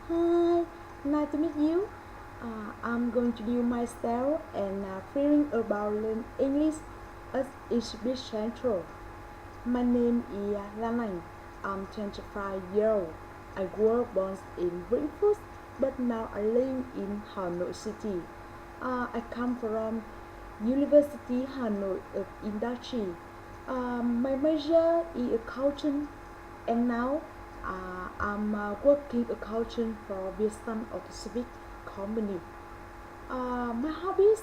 Hi, nice to meet you. I'm going to do myself and feeling about learn English as Exhibit Central. My name is Lan. I'm 25 years old. I was born in Vĩnh Phúc, but now I live in Hanoi City. I come from University Hanoi of Industry. My major is accounting, and now I'm working accountant for Vietnam Pacific Company. My hobbies,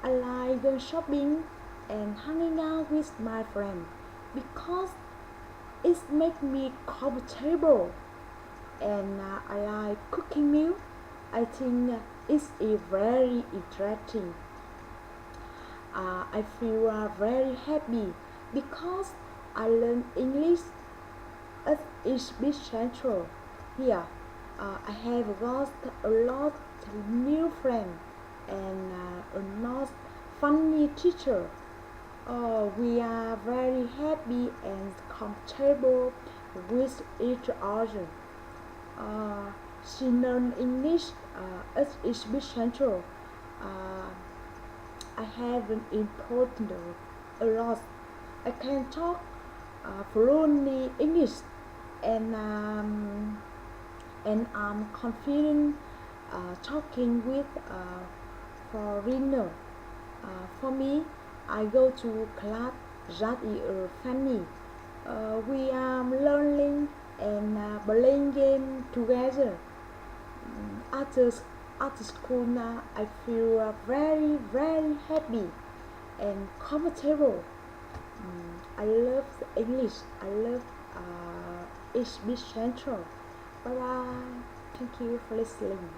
I like going shopping and hanging out with my friends because it makes me comfortable, and I like cooking meal. I think it's very interesting. I feel very happy because I learn English at Exhibit Central. Here, I have got a lot of new friends and a lot funny teacher. We are very happy and comfortable with each other. She learned English at Exhibit Central. Uh, I have an important a lot. I can talk fluently English, and I'm confident talking with foreigner. For me, I go to class that is funny. We are learning and playing game together. After after school now, I feel very happy and comfortable. I love English. I love HB Central. Bye bye. Thank you for listening.